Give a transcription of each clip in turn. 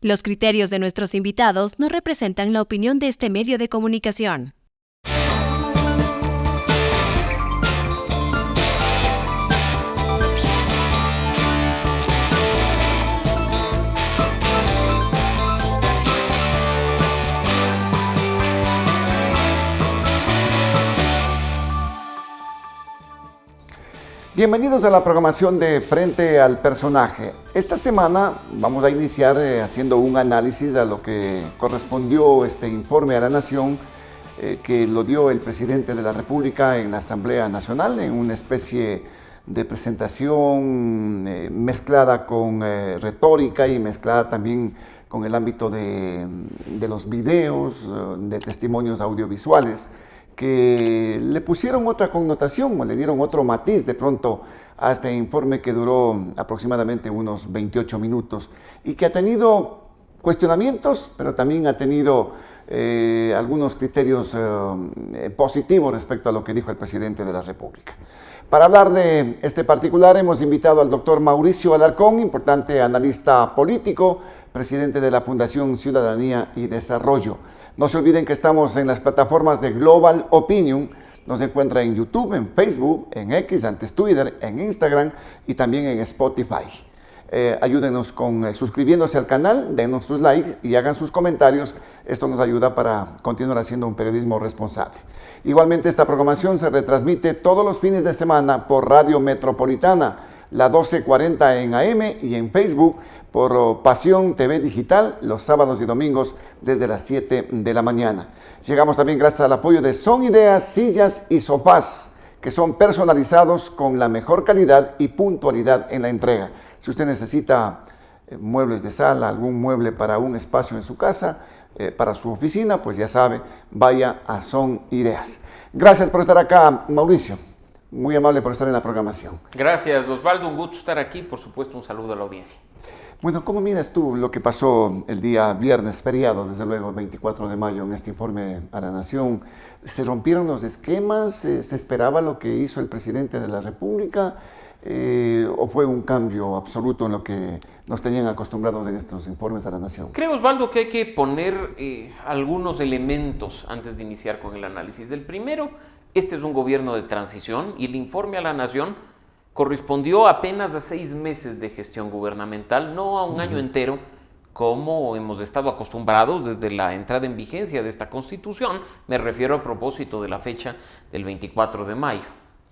Los criterios de nuestros invitados no representan la opinión de este medio de comunicación. Bienvenidos a la programación de Frente al Personaje. Esta semana vamos a iniciar haciendo un análisis a lo que correspondió este informe a la Nación que lo dio el presidente de la República en la Asamblea Nacional, en una especie de presentación mezclada con retórica y mezclada también con el ámbito de los videos, de testimonios audiovisuales, que le pusieron otra connotación o le dieron otro matiz de pronto a este informe que duró aproximadamente unos 28 minutos y que ha tenido cuestionamientos, pero también ha tenido algunos criterios positivos respecto a lo que dijo el presidente de la República. Para hablar de este particular hemos invitado al doctor Mauricio Alarcón, importante analista político, presidente de la Fundación Ciudadanía y Desarrollo. No se olviden que estamos en las plataformas de Global Opinion. Nos encuentra en YouTube, en Facebook, en X, antes Twitter, en Instagram y también en Spotify. Ayúdenos con suscribiéndose al canal, denos sus likes y hagan sus comentarios. Esto nos ayuda para continuar haciendo un periodismo responsable. Igualmente esta programación se retransmite todos los fines de semana por Radio Metropolitana, la 1240 en AM y en Facebook por Pasión TV Digital los sábados y domingos desde las 7 de la mañana. Llegamos también gracias al apoyo de Son Ideas, Sillas y Sofás, que son personalizados con la mejor calidad y puntualidad en la entrega. Si usted necesita muebles de sala, algún mueble para un espacio en su casa, para su oficina, pues ya sabe, vaya a Son Ideas. Gracias por estar acá, Mauricio. Muy amable por estar en la programación. Gracias, Osvaldo. Un gusto estar aquí. Por supuesto, un saludo a la audiencia. Bueno, ¿cómo miras tú lo que pasó el día viernes, feriado, desde luego, 24 de mayo, en este informe a la Nación? ¿Se rompieron los esquemas? ¿Se esperaba lo que hizo el presidente de la República? ¿O fue un cambio absoluto en lo que nos tenían acostumbrados en estos informes a la Nación? Creo, Osvaldo, que hay que poner algunos elementos antes de iniciar con el análisis. Del primero, este es un gobierno de transición y el informe a la Nación correspondió apenas a 6 meses de gestión gubernamental, no a un año entero, como hemos estado acostumbrados desde la entrada en vigencia de esta Constitución. Me refiero a propósito de la fecha del 24 de mayo.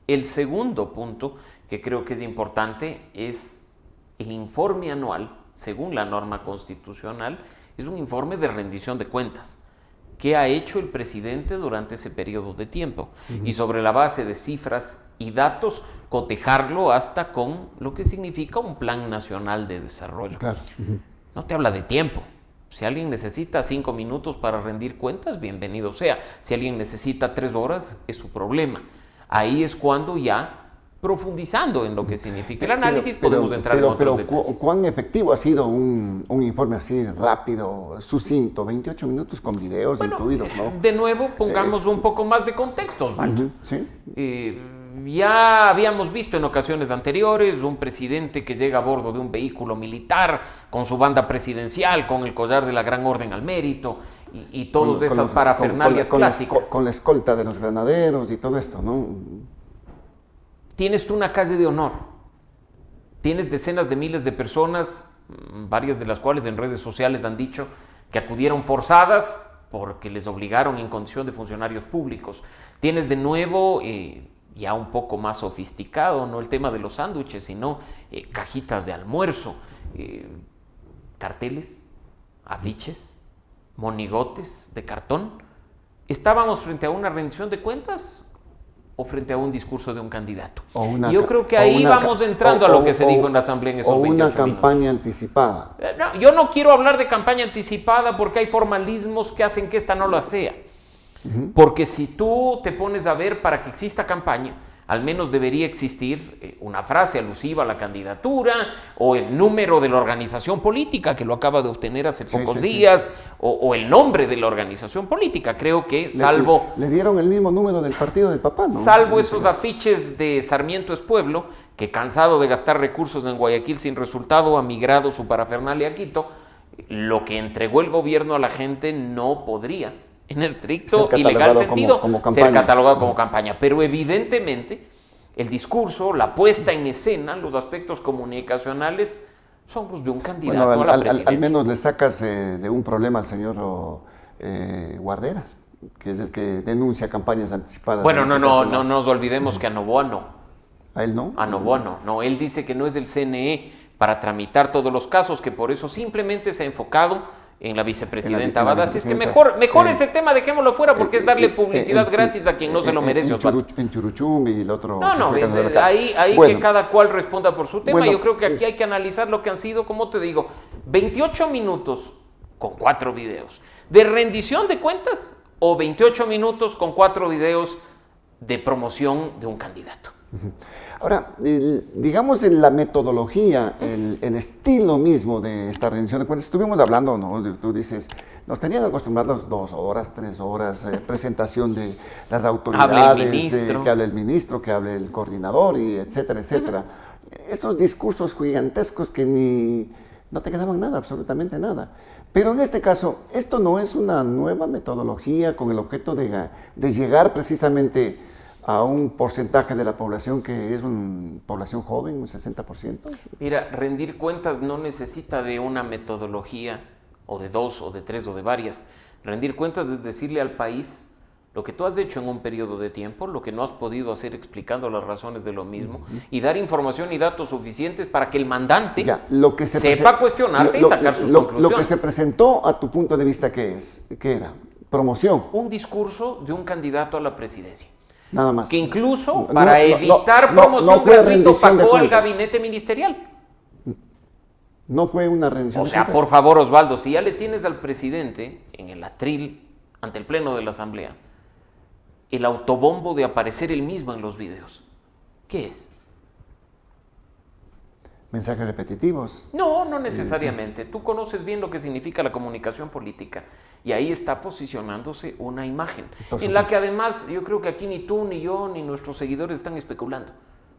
El segundo punto que creo que es importante es el informe anual, según la norma constitucional, es un informe de rendición de cuentas. ¿Qué ha hecho el presidente durante ese periodo de tiempo? Y sobre la base de cifras y datos, cotejarlo hasta con lo que significa un plan nacional de desarrollo. Claro. No te habla de tiempo. Si alguien necesita 5 minutos para rendir cuentas, bienvenido sea. Si alguien necesita 3 horas, es su problema. Ahí es cuando ya, profundizando en lo que significa el análisis, podemos entrar en otros detalles. ¿Cuán efectivo ha sido un informe así rápido, sucinto, 28 minutos con videos incluidos, ¿no? De nuevo, pongamos un poco más de contexto, Osvaldo. ¿Sí? Ya habíamos visto en ocasiones anteriores un presidente que llega a bordo de un vehículo militar con su banda presidencial, con el collar de la Gran Orden al Mérito y todas esas parafernalias clásicas. Con la escolta de los granaderos y todo esto, ¿no? Tienes tú una calle de honor, tienes decenas de miles de personas, varias de las cuales en redes sociales han dicho que acudieron forzadas porque les obligaron en condición de funcionarios públicos. Tienes de nuevo, ya un poco más sofisticado, no el tema de los sándwiches, sino cajitas de almuerzo, carteles, afiches, monigotes de cartón. ¿Estábamos frente a una rendición de cuentas o frente a un discurso de un candidato? Yo creo que ahí vamos entrando a lo que se dijo en la Asamblea en esos 28 minutos. O una campaña anticipada. No, yo no quiero hablar de campaña anticipada porque hay formalismos que hacen que esta no lo sea. Porque si tú te pones a ver, para que exista campaña, al menos debería existir una frase alusiva a la candidatura o el número de la organización política que lo acaba de obtener hace pocos días. O el nombre de la organización política. Creo que salvo... Le dieron el mismo número del partido del papá, ¿no? Salvo esos afiches de Sarmiento es Pueblo, que cansado de gastar recursos en Guayaquil sin resultado ha migrado su parafernalia a Quito. lo que entregó el gobierno a la gente no podría, en estricto ser y legal catalogado sentido, como ser campaña. catalogado como campaña. Pero evidentemente el discurso, la puesta en escena, los aspectos comunicacionales son los de un candidato Bueno, a la presidencia. al menos le sacas de un problema al señor Guarderas, que es el que denuncia campañas anticipadas. Bueno, en este no caso, nos olvidemos que a Novoa no. ¿A él no? A Novoa no. No, él dice que no es del CNE para tramitar todos los casos, que por eso simplemente se ha enfocado en la vicepresidenta Abad. Así es que mejor ese tema dejémoslo fuera, porque es darle publicidad gratis a quien no se lo merece, Osvaldo. En Churuchumbi y el otro. No, ahí bueno, que cada cual responda por su tema. Bueno, yo creo que aquí hay que analizar lo que han sido, como te digo, 28 minutos con 4 videos de rendición de cuentas o 28 minutos con 4 videos de promoción de un candidato. Ahora, digamos en la metodología, el estilo mismo de esta rendición de cuentas, estuvimos hablando, ¿no? Tú dices, nos tenían acostumbrados 2 horas, 3 horas, presentación de las autoridades, que hable el ministro, que hable el coordinador, y etcétera, etcétera. Esos discursos gigantescos que no te quedaban nada, absolutamente nada. Pero en este caso, esto no es una nueva metodología con el objeto de llegar precisamente a un porcentaje de la población que es una población joven, un 60%. Mira, rendir cuentas no necesita de una metodología, o de 2, o de 3, o de varias. Rendir cuentas es decirle al país lo que tú has hecho en un periodo de tiempo, lo que no has podido hacer explicando las razones de lo mismo, y dar información y datos suficientes para que el mandante sepa cuestionarte y sacar sus conclusiones. Lo que se presentó a tu punto de vista, ¿qué era? Promoción. Un discurso de un candidato a la presidencia. Nada más. Que incluso para evitar promoción gratuita pagó al gabinete ministerial. No fue una rendición de cuentas. Por favor, Osvaldo, si ya le tienes al presidente en el atril ante el pleno de la asamblea el autobombo de aparecer él mismo en los videos, ¿qué es? Mensajes repetitivos. No necesariamente. Tú conoces bien lo que significa la comunicación política y ahí está posicionándose una imagen en la que además yo creo que aquí ni tú, ni yo, ni nuestros seguidores están especulando.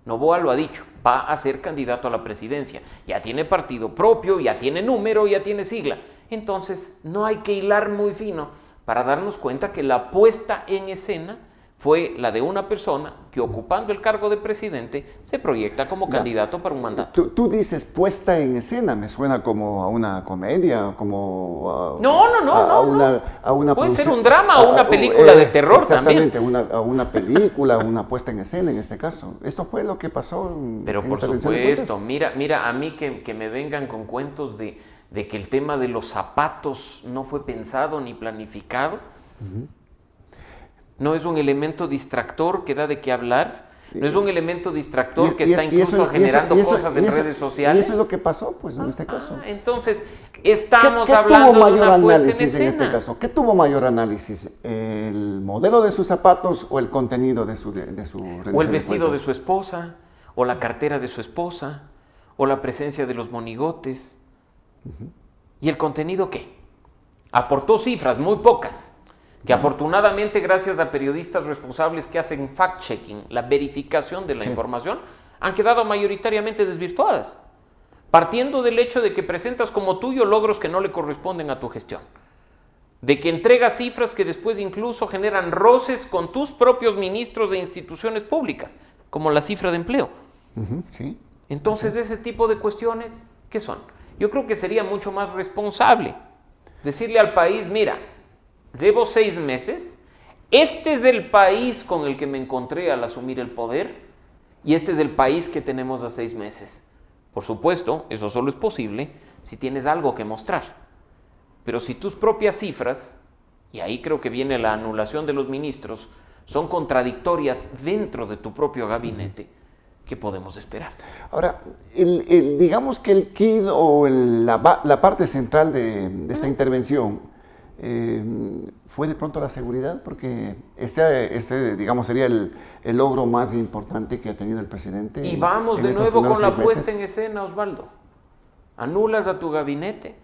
Novoa lo ha dicho, va a ser candidato a la presidencia. Ya tiene partido propio, ya tiene número, ya tiene sigla. Entonces no hay que hilar muy fino para darnos cuenta que la puesta en escena fue la de una persona que, ocupando el cargo de presidente, se proyecta como candidato para un mandato. Tú dices puesta en escena, me suena como a una comedia, como a una puede ser un drama o una película de terror también. Exactamente, a una película, una puesta en escena en este caso. Esto fue lo que pasó. Pero por supuesto, mira, a mí que me vengan con cuentos de que el tema de los zapatos no fue pensado ni planificado. No es un elemento distractor que da de qué hablar, no es un elemento distractor que está incluso generando cosas en redes sociales. Y eso es lo que pasó, pues, en este caso. Entonces, estamos hablando de una puesta en escena. En este caso? ¿Qué tuvo mayor análisis? ¿El modelo de sus zapatos o el contenido de su o el vestido de su esposa, o la cartera de su esposa, o la presencia de los monigotes? ¿Y el contenido qué? Aportó cifras, muy pocas, que afortunadamente, gracias a periodistas responsables que hacen fact-checking, la verificación de la información, han quedado mayoritariamente desvirtuadas, partiendo del hecho de que presentas como tuyo logros que no le corresponden a tu gestión, de que entregas cifras que después incluso generan roces con tus propios ministros de instituciones públicas, como la cifra de empleo. Entonces, ese tipo de cuestiones, ¿qué son? Yo creo que sería mucho más responsable decirle al país, mira, llevo 6 meses, este es el país con el que me encontré al asumir el poder y este es el país que tenemos a 6 meses. Por supuesto, eso solo es posible si tienes algo que mostrar. Pero si tus propias cifras, y ahí creo que viene la anulación de los ministros, son contradictorias dentro de tu propio gabinete, ¿qué podemos esperar? Ahora, digamos que el quid o la parte central de esta intervención fue de pronto la seguridad, porque este digamos, sería el logro más importante que ha tenido el presidente. Y vamos de nuevo con la puesta en escena, Osvaldo. Anulas a tu gabinete,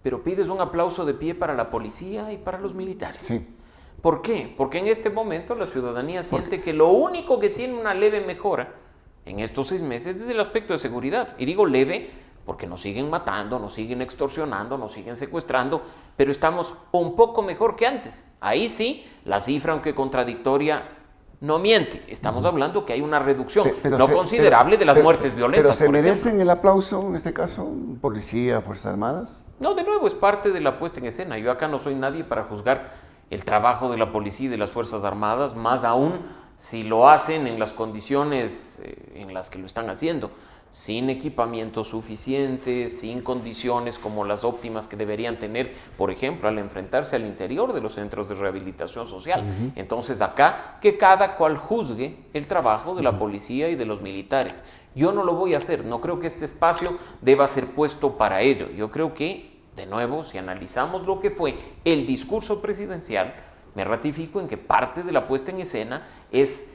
pero pides un aplauso de pie para la policía y para los militares. Sí. ¿Por qué? Porque en este momento la ciudadanía siente que lo único que tiene una leve mejora en estos 6 meses es el aspecto de seguridad. Y digo leve porque nos siguen matando, nos siguen extorsionando, nos siguen secuestrando, pero estamos un poco mejor que antes. Ahí sí, la cifra, aunque contradictoria, no miente. Estamos hablando que hay una reducción considerable de las muertes violentas. ¿Pero se merecen el aplauso, en este caso, policía, Fuerzas Armadas? No, de nuevo, es parte de la puesta en escena. Yo acá no soy nadie para juzgar el trabajo de la policía y de las Fuerzas Armadas, más aún si lo hacen en las condiciones en las que lo están haciendo, sin equipamiento suficiente, sin condiciones como las óptimas que deberían tener, por ejemplo, al enfrentarse al interior de los centros de rehabilitación social. Entonces, acá, que cada cual juzgue el trabajo de la policía y de los militares. Yo no lo voy a hacer, no creo que este espacio deba ser puesto para ello. Yo creo que, de nuevo, si analizamos lo que fue el discurso presidencial, me ratifico en que parte de la puesta en escena es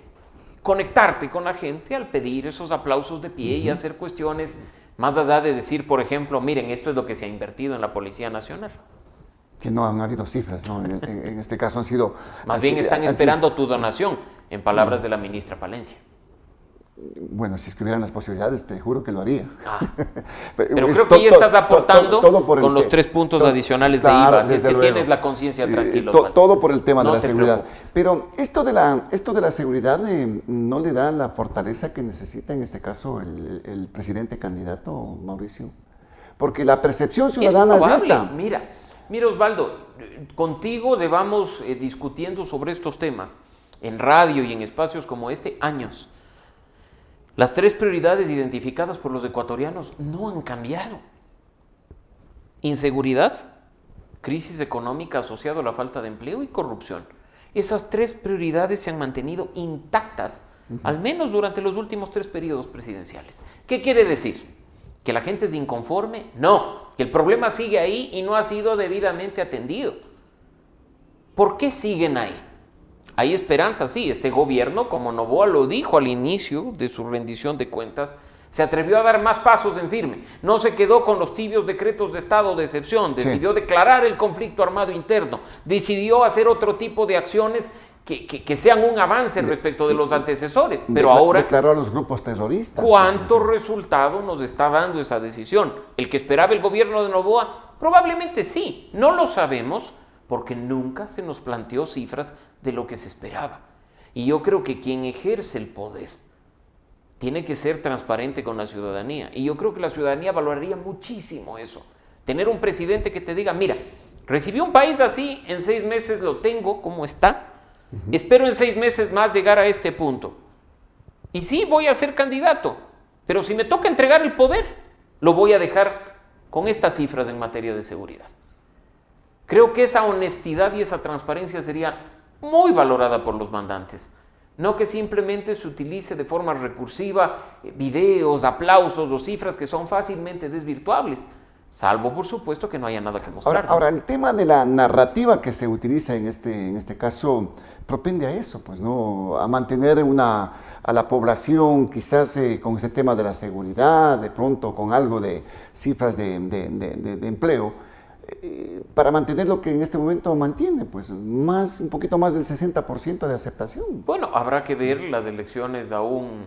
conectarte con la gente al pedir esos aplausos de pie y hacer cuestiones más allá de decir, por ejemplo, miren, esto es lo que se ha invertido en la Policía Nacional. Que no han habido cifras, ¿no? En este caso han sido... Más bien están esperando tu donación, en palabras de la ministra Palencia. Bueno, si es que hubieran las posibilidades, te juro que lo haría. Pero creo que ya estás aportando con los 3 puntos adicionales de IVA, así es que tienes la conciencia tranquila. Todo por el tema de la seguridad. Preocupes. Pero esto de la seguridad no le da la fortaleza que necesita en este caso el presidente candidato, Mauricio. Porque la percepción ciudadana es esta. Mira Osvaldo, contigo llevamos discutiendo sobre estos temas en radio y en espacios como este años. Las 3 prioridades identificadas por los ecuatorianos no han cambiado. Inseguridad, crisis económica asociada a la falta de empleo y corrupción. Esas 3 prioridades se han mantenido intactas, al menos durante los últimos 3 periodos presidenciales. ¿Qué quiere decir? ¿Que la gente es inconforme? No, que el problema sigue ahí y no ha sido debidamente atendido. ¿Por qué siguen ahí? Hay esperanza, sí. Este gobierno, como Noboa lo dijo al inicio de su rendición de cuentas, se atrevió a dar más pasos en firme. No se quedó con los tibios decretos de estado de excepción, decidió declarar el conflicto armado interno, decidió hacer otro tipo de acciones que sean un avance respecto de los antecesores. Pero ahora declaró a los grupos terroristas. ¿Cuánto resultado nos está dando esa decisión? ¿El que esperaba el gobierno de Noboa? Probablemente sí. No lo sabemos, porque nunca se nos planteó cifras de lo que se esperaba. Y yo creo que quien ejerce el poder tiene que ser transparente con la ciudadanía. Y yo creo que la ciudadanía valoraría muchísimo eso. Tener un presidente que te diga, mira, recibí un país así, en 6 meses lo tengo como está, espero en 6 meses más llegar a este punto. Y sí, voy a ser candidato, pero si me toca entregar el poder, lo voy a dejar con estas cifras en materia de seguridad. Creo que esa honestidad y esa transparencia sería muy valorada por los mandantes. No que simplemente se utilice de forma recursiva videos, aplausos o cifras que son fácilmente desvirtuables, salvo por supuesto que no haya nada que mostrar. Ahora el tema de la narrativa que se utiliza en este caso propende a eso, pues, ¿no? A mantener a la población quizás con ese tema de la seguridad, de pronto con algo de cifras de empleo, para mantener lo que en este momento mantiene, pues un poquito más del 60% de aceptación. Bueno, habrá que ver, las elecciones aún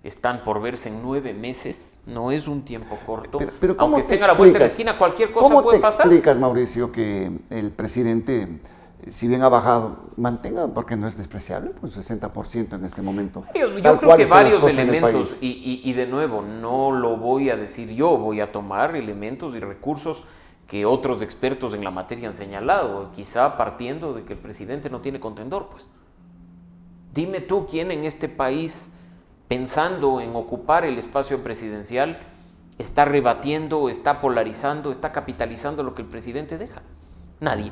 están por verse en 9 meses, no es un tiempo corto. Pero ¿cómo aunque estén a la vuelta de la esquina, cualquier cosa puede pasar. ¿Cómo te explicas, Mauricio, que el presidente, si bien ha bajado, mantenga, porque no es despreciable, pues 60% en este momento? Yo creo que varios elementos, y de nuevo, no lo voy a decir yo, voy a tomar elementos y recursos que otros expertos en la materia han señalado, quizá partiendo de que el presidente no tiene contendor, pues. Dime tú quién en este país, pensando en ocupar el espacio presidencial, está rebatiendo, está polarizando, está capitalizando lo que el presidente deja. Nadie.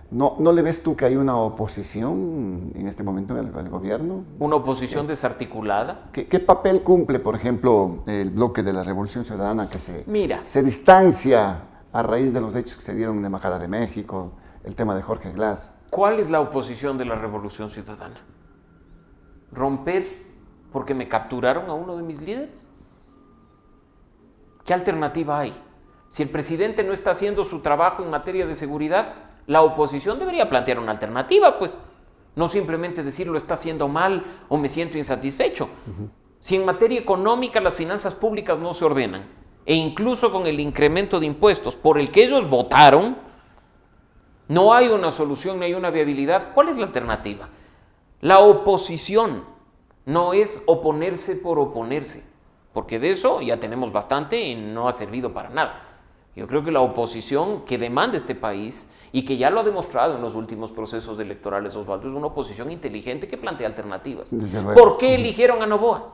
¿No le ves tú que hay una oposición en este momento en el gobierno? ¿Una oposición desarticulada? ¿Qué papel cumple, por ejemplo, el bloque de la Revolución Ciudadana que se distancia a raíz de los hechos que se dieron en la Embajada de México, el tema de Jorge Glass? ¿Cuál es la oposición de la Revolución Ciudadana? ¿Romper porque me capturaron a uno de mis líderes? ¿Qué alternativa hay? Si el presidente no está haciendo su trabajo en materia de seguridad, la oposición debería plantear una alternativa, pues. No simplemente decir lo está haciendo mal o me siento insatisfecho. Si en materia económica las finanzas públicas no se ordenan, e incluso con el incremento de impuestos por el que ellos votaron, no hay una solución, no hay una viabilidad. ¿Cuál es la alternativa? La oposición no es oponerse por oponerse, porque de eso ya tenemos bastante y no ha servido para nada. Yo creo que la oposición que demanda este país y que ya lo ha demostrado en los últimos procesos electorales, Osvaldo, es una oposición inteligente que plantea alternativas. ¿Por qué eligieron a Noboa?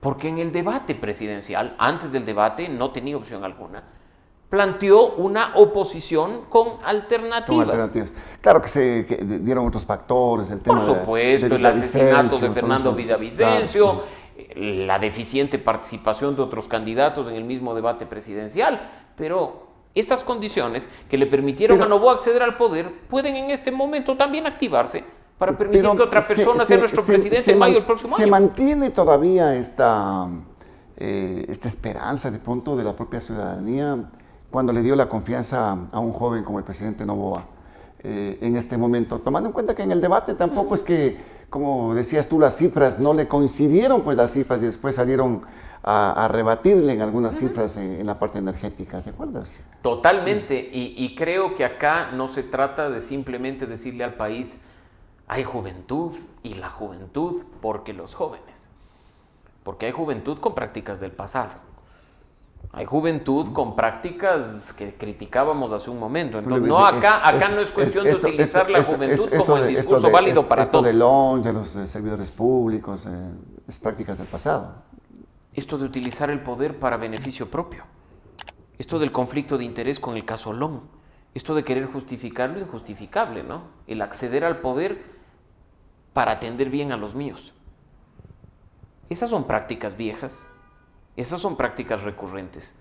Porque en el debate presidencial, antes del debate, no tenía opción alguna, planteó una oposición con alternativas. Claro que dieron otros factores, el tema por supuesto, el asesinato de Fernando Villavicencio, la deficiente participación de otros candidatos en el mismo debate presidencial, pero esas condiciones que le permitieron a Noboa acceder al poder pueden en este momento también activarse para permitir que otra persona sea nuestro presidente en mayo del próximo año. ¿Se mantiene todavía esta esperanza de pronto de la propia ciudadanía cuando le dio la confianza a un joven como el presidente Noboa en este momento? Tomando en cuenta que en el debate tampoco es que, como decías tú, las cifras no le coincidieron, pues las cifras y después salieron a rebatirle en algunas cifras en la parte energética, ¿te acuerdas? Totalmente, y creo que acá no se trata de simplemente decirle al país hay juventud y la juventud porque los jóvenes, porque hay juventud con prácticas del pasado, hay juventud con prácticas que criticábamos hace un momento, entonces no, acá no es cuestión de utilizar la juventud como el discurso válido para todo. Esto del ONS, de los servidores públicos, es prácticas del pasado. Esto de utilizar el poder para beneficio propio, esto del conflicto de interés con el caso Olón, esto de querer justificar lo injustificable, ¿no? El acceder al poder para atender bien a los míos. Esas son prácticas viejas, esas son prácticas recurrentes.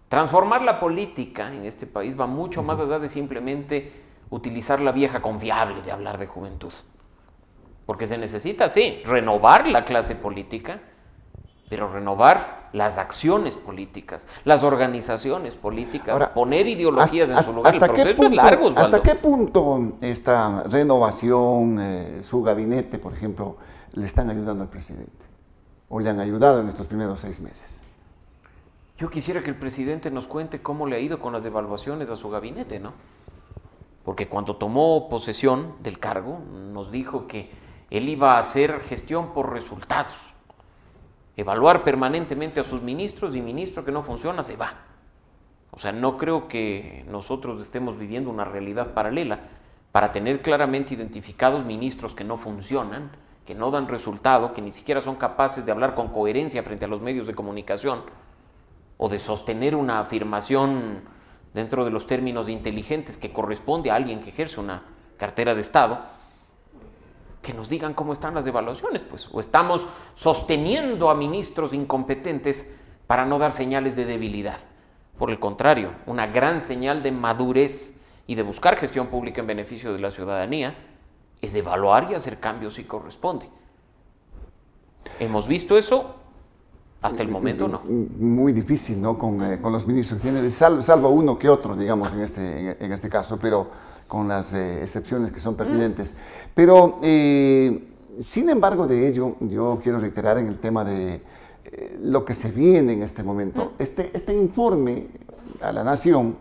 Transformar la política en este país va mucho más allá de simplemente utilizar la vieja confiable de hablar de juventud. Porque se necesita, sí, renovar la clase política, pero renovar las acciones políticas, las organizaciones políticas, ahora, poner ideologías en su lugar. El proceso es largo, Osvaldo. ¿Hasta qué punto esta renovación, su gabinete, por ejemplo, le están ayudando al presidente? ¿O le han ayudado en estos primeros 6 meses? Yo quisiera que el presidente nos cuente cómo le ha ido con las devaluaciones a su gabinete, ¿no? Porque cuando tomó posesión del cargo, nos dijo que él iba a hacer gestión por resultados. Evaluar permanentemente a sus ministros y ministro que no funciona se va. O sea, no creo que nosotros estemos viviendo una realidad paralela para tener claramente identificados ministros que no funcionan, que no dan resultado, que ni siquiera son capaces de hablar con coherencia frente a los medios de comunicación o de sostener una afirmación dentro de los términos inteligentes que corresponde a alguien que ejerce una cartera de Estado. Que nos digan cómo están las devaluaciones, pues, o estamos sosteniendo a ministros incompetentes para no dar señales de debilidad. Por el contrario, una gran señal de madurez y de buscar gestión pública en beneficio de la ciudadanía es evaluar y hacer cambios si corresponde. ¿Hemos visto eso? Hasta el momento no. Muy difícil, ¿no? Con los ministros que tienen, salvo uno que otro, digamos, en este caso, pero con las excepciones que son pertinentes. Pero, sin embargo de ello, yo quiero reiterar en el tema de lo que se viene en este momento. Este informe a la Nación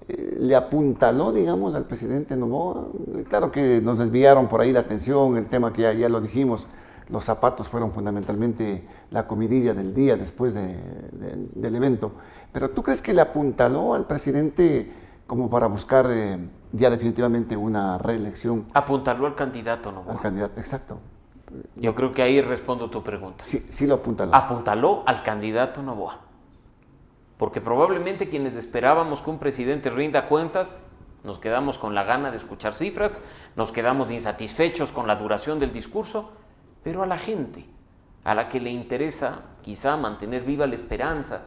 le apuntaló, digamos, al presidente Noboa. Claro que nos desviaron por ahí la atención, el tema que ya lo dijimos, los zapatos fueron fundamentalmente la comidilla del día después del evento. Pero ¿tú crees que le apuntaló al presidente como para buscar ya definitivamente una reelección? Apuntaló al candidato Noboa. Al candidato, exacto. Yo creo que ahí respondo tu pregunta. Sí lo apuntaló. Apuntaló al candidato Noboa. Porque probablemente quienes esperábamos que un presidente rinda cuentas, nos quedamos con la gana de escuchar cifras, nos quedamos insatisfechos con la duración del discurso, pero a la gente, a la que le interesa quizá mantener viva la esperanza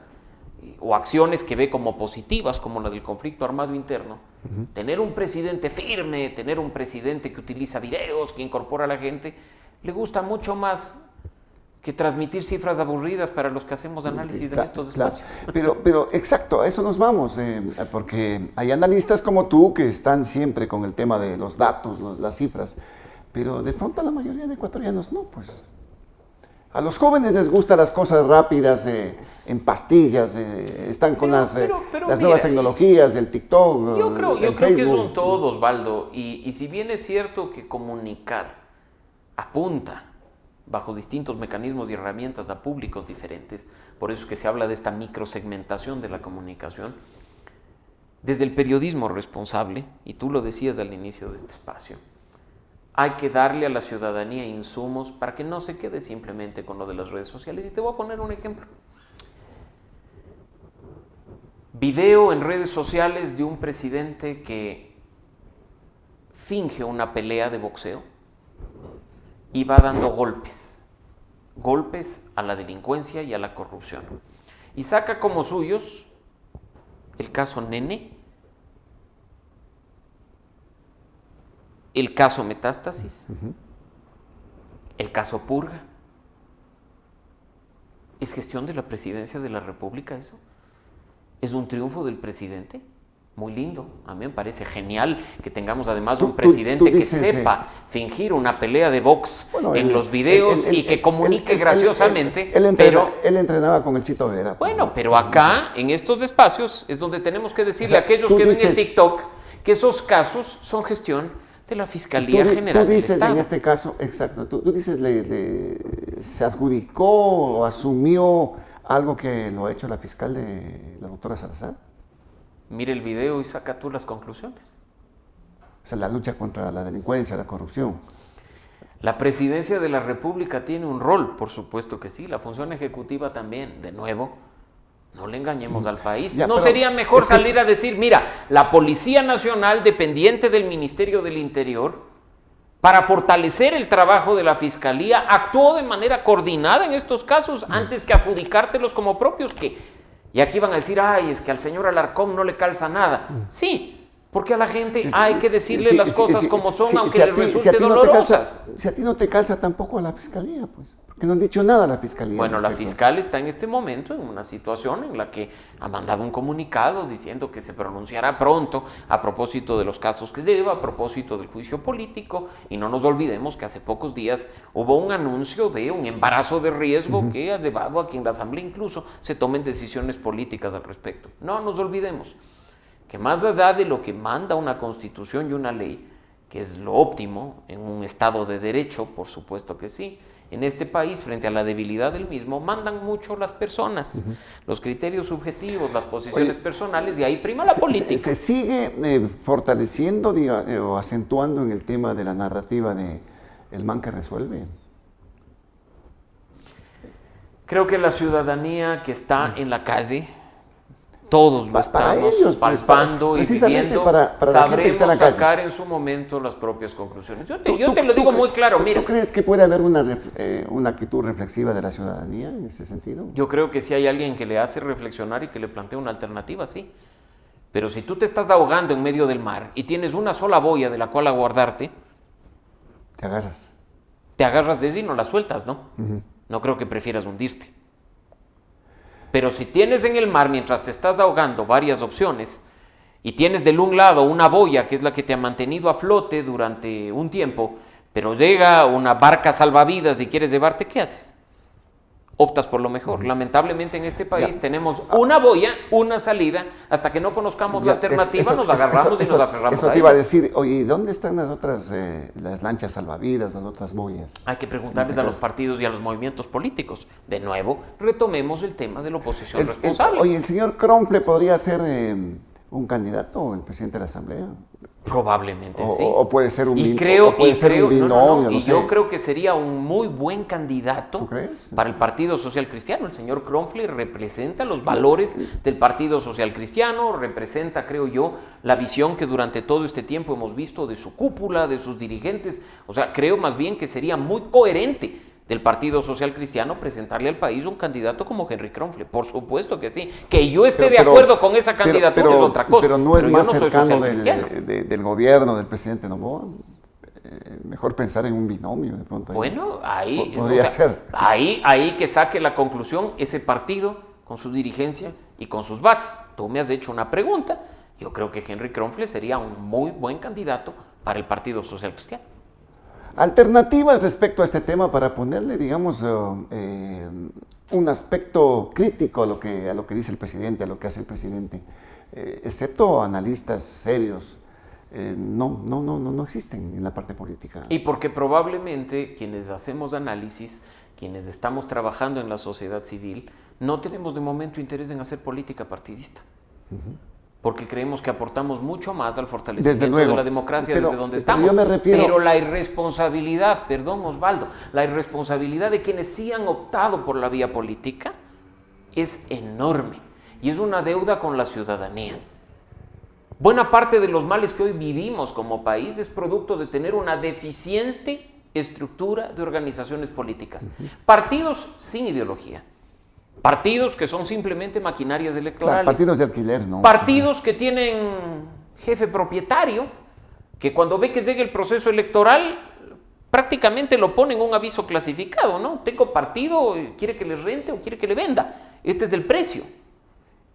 o acciones que ve como positivas, como la del conflicto armado interno, tener un presidente firme, tener un presidente que utiliza videos, que incorpora a la gente, le gusta mucho más que transmitir cifras aburridas para los que hacemos análisis en estos espacios. Pero exacto, a eso nos vamos, porque hay analistas como tú que están siempre con el tema de los datos, las cifras, pero de pronto la mayoría de ecuatorianos no, pues. A los jóvenes les gustan las cosas rápidas, en pastillas, están con las nuevas tecnologías, el TikTok, yo creo el que es Facebook. un todo, Osvaldo, y si bien es cierto que comunicar apunta bajo distintos mecanismos y herramientas a públicos diferentes, por eso es que se habla de esta microsegmentación de la comunicación, desde el periodismo responsable, y tú lo decías al inicio de este espacio, hay que darle a la ciudadanía insumos para que no se quede simplemente con lo de las redes sociales. Y te voy a poner un ejemplo. Video en redes sociales de un presidente que finge una pelea de boxeo y va dando golpes a la delincuencia y a la corrupción. Y saca como suyos el caso Nene, el caso Metástasis, el caso Purga. ¿Es gestión de la presidencia de la República eso? ¿Es un triunfo del presidente? Muy lindo, a mí me parece genial que tengamos además un presidente que sepa fingir una pelea de box en los videos y que comunique graciosamente. Él entrenaba con el Chito Vera. Bueno, pero acá, en estos espacios, es donde tenemos que decirle a aquellos que ven en TikTok que esos casos son gestión de la Fiscalía General tú dices del Estado. En este caso, exacto, tú dices se adjudicó o asumió algo que lo ha hecho la fiscal de la doctora Salazar. Mire el video y saca tú las conclusiones. O sea, la lucha contra la delincuencia, la corrupción. La presidencia de la República tiene un rol, por supuesto que sí, la función ejecutiva también, de nuevo. No le engañemos al país. ¿No sería mejor salir a decir, mira, la Policía Nacional, dependiente del Ministerio del Interior, para fortalecer el trabajo de la Fiscalía, actuó de manera coordinada en estos casos antes que adjudicártelos como propios? Y aquí van a decir, ay, es que al señor Alarcón no le calza nada. Sí, porque a la gente hay que decirle las cosas como son, aunque le resulte dolorosas. Si a ti no te calza, tampoco a la Fiscalía, pues. Porque no han dicho nada a la Fiscalía. Bueno, la fiscal está en este momento en una situación en la que ha mandado un comunicado diciendo que se pronunciará pronto a propósito de los casos que lleva, a propósito del juicio político, y no nos olvidemos que hace pocos días hubo un anuncio de un embarazo de riesgo que ha llevado a que en la Asamblea incluso se tomen decisiones políticas al respecto. No nos olvidemos que más allá de lo que manda una constitución y una ley, que es lo óptimo en un Estado de Derecho, por supuesto que sí, en este país, frente a la debilidad del mismo, mandan mucho las personas, los criterios subjetivos, las posiciones personales, y ahí prima la política. ¿Se sigue fortaleciendo o acentuando en el tema de la narrativa de el man que resuelve? Creo que la ciudadanía que está en la calle, todos lo estamos palpando y viviendo, sabremos sacar en su momento las propias conclusiones. Yo te lo digo muy claro, mira. ¿Tú crees que puede haber una actitud reflexiva de la ciudadanía en ese sentido? Yo creo que si hay alguien que le hace reflexionar y que le plantea una alternativa, sí. Pero si tú te estás ahogando en medio del mar y tienes una sola boya de la cual aguardarte, te agarras. Te agarras de ella y no la sueltas, ¿no? No creo que prefieras hundirte. Pero si tienes en el mar, mientras te estás ahogando, varias opciones, y tienes del un lado una boya, que es la que te ha mantenido a flote durante un tiempo, pero llega una barca salvavidas y quieres llevarte, ¿qué haces? Optas por lo mejor. Lamentablemente en este país tenemos una boya, una salida, hasta que no conozcamos la alternativa, nos agarramos y nos aferramos a ella. Eso te iba a decir, oye, ¿dónde están las otras, las lanchas salvavidas, las otras boyas? Hay que preguntarles a los partidos y a los movimientos políticos. De nuevo, retomemos el tema de la oposición responsable. Oye, ¿el señor Kronfle podría ser un candidato, el presidente de la Asamblea? Probablemente sí. O puede ser un binomio. Y yo creo que sería un muy buen candidato. ¿Tú crees? Para el Partido Social Cristiano. El señor Kronfle representa los valores del Partido Social Cristiano, representa, creo yo, la visión que durante todo este tiempo hemos visto de su cúpula, de sus dirigentes. O sea, creo más bien que sería muy coherente del Partido Social Cristiano presentarle al país un candidato como Henry Kronfle. Por supuesto que sí. Que yo esté de acuerdo con esa candidatura es otra cosa. Pero no es más cercano del gobierno, del presidente Noboa. Mejor pensar en un binomio de pronto. Bueno, ahí podría ser. Ahí que saque la conclusión ese partido con su dirigencia y con sus bases. Tú me has hecho una pregunta. Yo creo que Henry Kronfle sería un muy buen candidato para el Partido Social Cristiano. Alternativas respecto a este tema para ponerle, digamos, un aspecto crítico a lo que dice el presidente, a lo que hace el presidente. Excepto analistas serios, no existen en la parte política. Y porque probablemente quienes hacemos análisis, quienes estamos trabajando en la sociedad civil, no tenemos de momento interés en hacer política partidista. Porque creemos que aportamos mucho más al fortalecimiento de la democracia desde donde estamos. Pero la irresponsabilidad, perdón Osvaldo, la irresponsabilidad de quienes sí han optado por la vía política es enorme y es una deuda con la ciudadanía. Buena parte de los males que hoy vivimos como país es producto de tener una deficiente estructura de organizaciones políticas. Partidos sin ideología. Partidos que son simplemente maquinarias electorales. Claro, partidos de alquiler, ¿no? Partidos que tienen jefe propietario, que cuando ve que llegue el proceso electoral, prácticamente lo pone en un aviso clasificado, ¿no? Tengo partido, quiere que le rente o quiere que le venda. Este es el precio.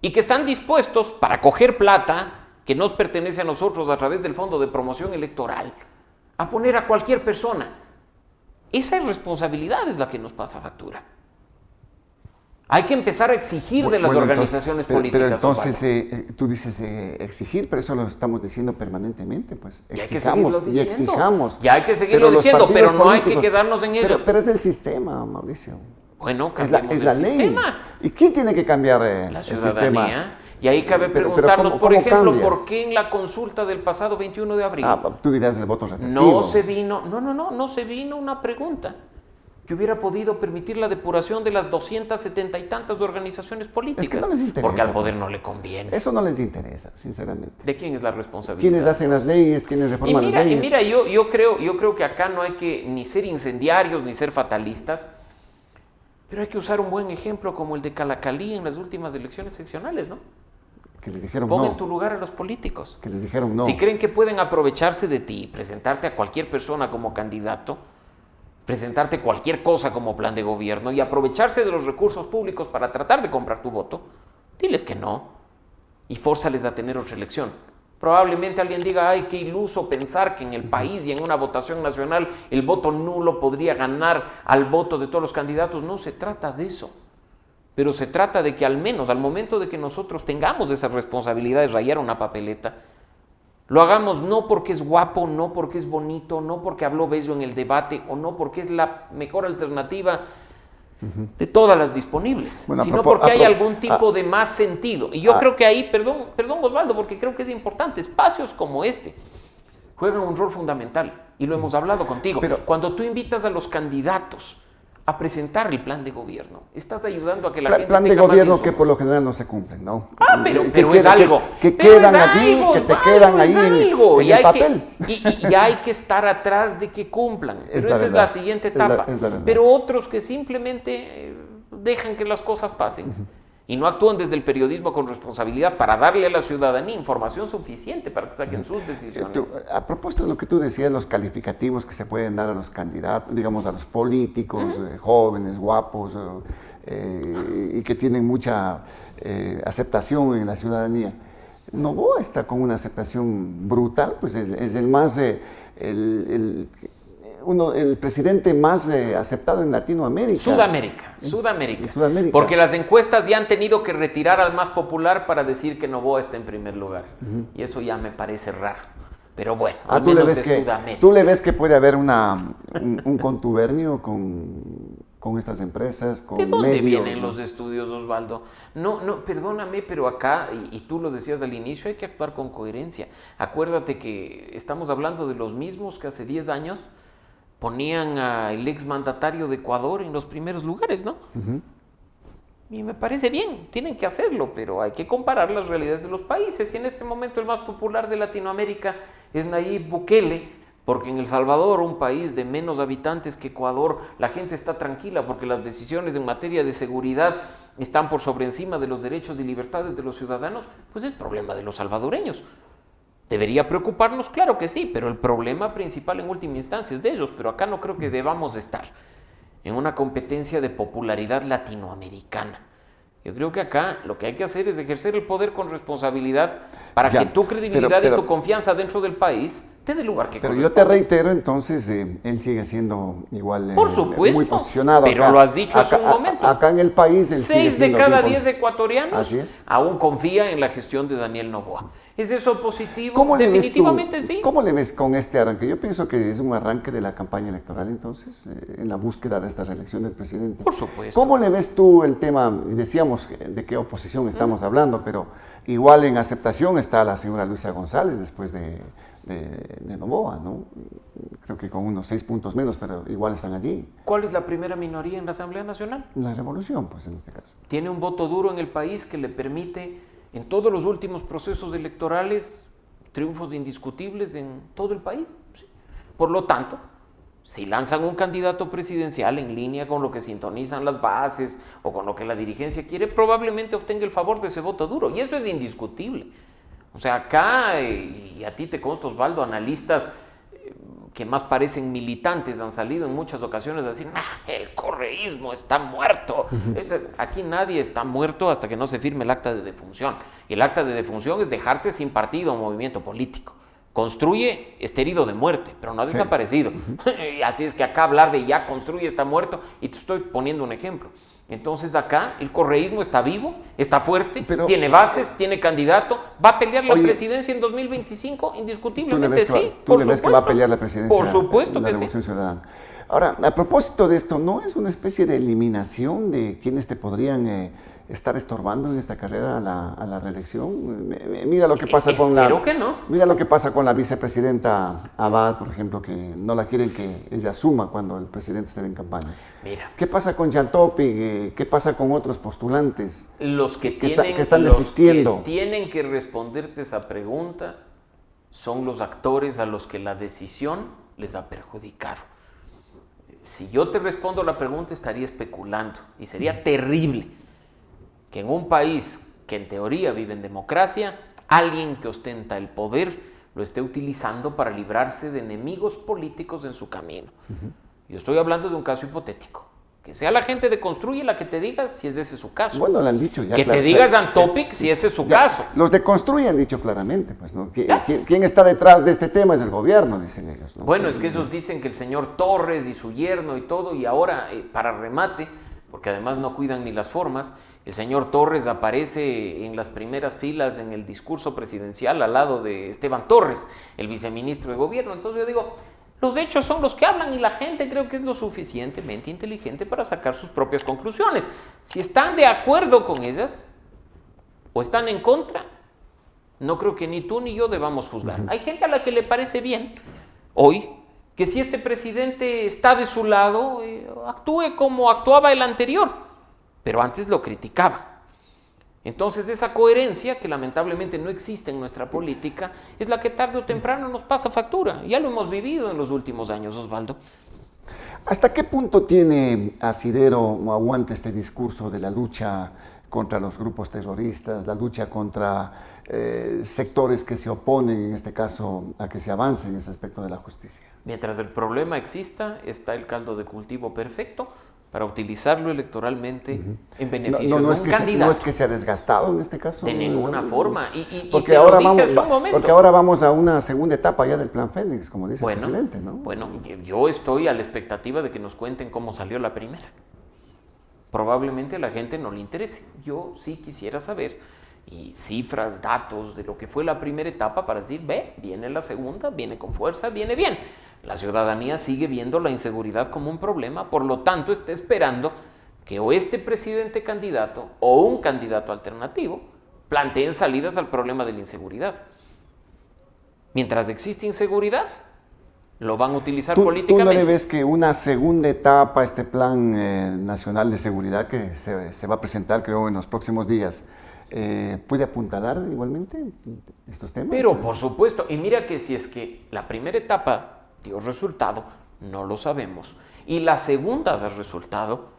Y que están dispuestos para coger plata que nos pertenece a nosotros a través del Fondo de Promoción Electoral, a poner a cualquier persona. Esa irresponsabilidad es la que nos pasa factura. Hay que empezar a exigir de las organizaciones políticas. Pero entonces tú dices exigir, pero eso lo estamos diciendo permanentemente, pues. Exijamos y exijamos. Ya hay que seguirlo diciendo, pero no hay que quedarnos en ello. Pero es el sistema, Mauricio. Bueno, cambiemos es la ley. Sistema. ¿Y quién tiene que cambiar la ciudadanía? El sistema? Y ahí cabe preguntarnos, por ejemplo, ¿por qué en la consulta del pasado 21 de abril? Tú dirás el voto represivo. No se vino una pregunta que hubiera podido permitir la depuración de las 270 y tantas organizaciones políticas. Es que no les interesa. Porque al poder no le conviene. Eso no les interesa, sinceramente. ¿De quién es la responsabilidad? ¿Quiénes hacen las leyes? ¿Quiénes reforman las leyes? Y mira, yo creo que acá no hay que ni ser incendiarios ni ser fatalistas, pero hay que usar un buen ejemplo como el de Calacalí en las últimas elecciones seccionales, ¿no? Que les dijeron Pon no. en tu lugar a los políticos. Que les dijeron no. Si creen que pueden aprovecharse de ti, presentarte a cualquier persona como candidato, presentarte cualquier cosa como plan de gobierno y aprovecharse de los recursos públicos para tratar de comprar tu voto, diles que no y fórzales a tener otra elección. Probablemente alguien diga, ay, qué iluso pensar que en el país y en una votación nacional el voto nulo podría ganar al voto de todos los candidatos. No se trata de eso, pero se trata de que al menos al momento de que nosotros tengamos esa responsabilidad de rayar una papeleta, lo hagamos no porque es guapo, no porque es bonito, no porque habló bello en el debate o no porque es la mejor alternativa de todas las disponibles, sino porque hay algún tipo de más sentido. Y yo creo que ahí, perdón Osvaldo, porque creo que es importante, espacios como este juegan un rol fundamental y lo hemos hablado contigo. Pero cuando tú invitas a los candidatos a presentar el plan de gobierno, estás ayudando a que la gente plan de tenga gobierno más que por lo general no se cumplen, ¿no? Pero es algo. Que quedan allí, que te quedan ahí en el papel. Y hay que estar atrás de que cumplan. Pero esa es la siguiente etapa. Es la pero otros que simplemente dejan que las cosas pasen y no actúan desde el periodismo con responsabilidad para darle a la ciudadanía información suficiente para que saquen sus decisiones. A propósito de lo que tú decías, los calificativos que se pueden dar a los candidatos, digamos a los políticos, jóvenes, guapos, y que tienen mucha aceptación en la ciudadanía. Noboa está con una aceptación brutal, pues es el más, el presidente más aceptado en Latinoamérica. Sudamérica. Porque las encuestas ya han tenido que retirar al más popular para decir que Noboa está en primer lugar. Y eso ya me parece raro. Pero bueno, al menos de Sudamérica. ¿Tú le ves que puede haber un contubernio con estas empresas, con medios? ¿De dónde vienen los estudios, Osvaldo? No, perdóname, pero acá, y tú lo decías al inicio, hay que actuar con coherencia. Acuérdate que estamos hablando de los mismos que hace 10 años ponían al exmandatario de Ecuador en los primeros lugares, ¿no? Y me parece bien, tienen que hacerlo, pero hay que comparar las realidades de los países. Y en este momento el más popular de Latinoamérica es Nayib Bukele, porque en El Salvador, un país de menos habitantes que Ecuador, la gente está tranquila porque las decisiones en materia de seguridad están por sobre encima de los derechos y libertades de los ciudadanos. Pues es problema de los salvadoreños. ¿Debería preocuparnos? Claro que sí, pero el problema principal en última instancia es de ellos, pero acá no creo que debamos de estar en una competencia de popularidad latinoamericana. Yo creo que acá lo que hay que hacer es ejercer el poder con responsabilidad para que tu credibilidad y tu confianza dentro del país Te dé el lugar que Pero corresponde. yo te reitero, entonces, él sigue siendo igual Por supuesto, muy posicionado. pero acá, lo has dicho hace un momento. Acá en el país, él sigue 6 de siendo cada bien 10 ecuatorianos Así es. aún confía en la gestión de Daniel Noboa. ¿Es eso positivo? ¿Cómo le ves tú? Definitivamente sí. ¿Cómo le ves con este arranque? Yo pienso que es un arranque de la campaña electoral, entonces, en la búsqueda de esta reelección del presidente. Por supuesto. ¿Cómo le ves tú el tema? Decíamos de qué oposición estamos hablando, pero igual en aceptación está la señora Luisa González después de Noboa, ¿no? Creo que con unos 6 puntos menos, pero igual están allí. ¿Cuál es la primera minoría en la Asamblea Nacional? La revolución, pues, en este caso. Tiene un voto duro en el país que le permite, en todos los últimos procesos electorales, triunfos indiscutibles en todo el país. Sí. Por lo tanto, si lanzan un candidato presidencial en línea con lo que sintonizan las bases o con lo que la dirigencia quiere, probablemente obtenga el favor de ese voto duro. Y eso es indiscutible. O sea, acá, y a ti te consta, Osvaldo, analistas que más parecen militantes han salido en muchas ocasiones a decir, el correísmo está muerto. Aquí nadie está muerto hasta que no se firme el acta de defunción. Y el acta de defunción es dejarte sin partido o movimiento político. Construye, está herido de muerte, pero no ha desaparecido. Y así es que acá hablar de ya construye, está muerto, y te estoy poniendo un ejemplo. Entonces acá el correísmo está vivo, está fuerte, pero, tiene bases, tiene candidato, va a pelear la presidencia en 2025, indiscutiblemente sí. ¿Tú le ves que va a pelear la presidencia? Por supuesto la que Revolución sí. Ciudadana. Ahora, a propósito de esto, ¿no es una especie de eliminación de quienes te podrían estar estorbando en esta carrera a la reelección? Mira lo que pasa con la... Espero que no. Mira lo que pasa con la vicepresidenta Abad, por ejemplo, que no la quieren que ella asuma cuando el presidente esté en campaña. Mira. ¿Qué pasa con Jan Topic? ¿Qué pasa con otros postulantes? Los que están desistiendo. Que tienen que responderte esa pregunta son los actores a los que la decisión les ha perjudicado. Si yo te respondo la pregunta, estaría especulando y sería terrible que en un país que en teoría vive en democracia, alguien que ostenta el poder lo esté utilizando para librarse de enemigos políticos en su camino. Yo estoy hablando de un caso hipotético. Que sea la gente de Construye la que te diga si ese es su caso. Bueno, lo han dicho ya. Que te diga Jan Topic si ese es su caso. Los de Construye han dicho claramente, pues, ¿no? ¿Quién está detrás de este tema? Es el gobierno, dicen ellos, ¿no? Bueno, es que ellos dicen que el señor Torres y su yerno y todo, y ahora, para remate, porque además no cuidan ni las formas, el señor Torres aparece en las primeras filas en el discurso presidencial al lado de Esteban Torres, el viceministro de gobierno. Entonces yo digo, los hechos son los que hablan y la gente creo que es lo suficientemente inteligente para sacar sus propias conclusiones. Si están de acuerdo con ellas o están en contra, no creo que ni tú ni yo debamos juzgar. Hay gente a la que le parece bien hoy que si este presidente está de su lado, actúe como actuaba el anterior, pero antes lo criticaba. Entonces esa coherencia, que lamentablemente no existe en nuestra política, es la que tarde o temprano nos pasa factura. Ya lo hemos vivido en los últimos años, Osvaldo. ¿Hasta qué punto tiene asidero o aguanta este discurso de la lucha contra los grupos terroristas, la lucha contra sectores que se oponen, en este caso, a que se avance en ese aspecto de la justicia? Mientras el problema exista, está el caldo de cultivo perfecto para utilizarlo electoralmente en beneficio de un candidato. No es que se ha desgastado en este caso. De ninguna forma. Porque ahora vamos a una segunda etapa ya del Plan Fénix, como dice el presidente, ¿no? Bueno, yo estoy a la expectativa de que nos cuenten cómo salió la primera. Probablemente a la gente no le interese. Yo sí quisiera saber y cifras, datos de lo que fue la primera etapa para decir, viene la segunda, viene con fuerza, viene bien. La ciudadanía sigue viendo la inseguridad como un problema, por lo tanto está esperando que o este presidente candidato o un candidato alternativo planteen salidas al problema de la inseguridad. Mientras existe inseguridad, lo van a utilizar políticamente. ¿Tú no le ves que una segunda etapa, este plan nacional de seguridad que se va a presentar, creo, en los próximos días, puede apuntalar igualmente estos temas? Pero por supuesto, y mira que si es que la primera etapa dio resultado, no lo sabemos, y la segunda da resultado,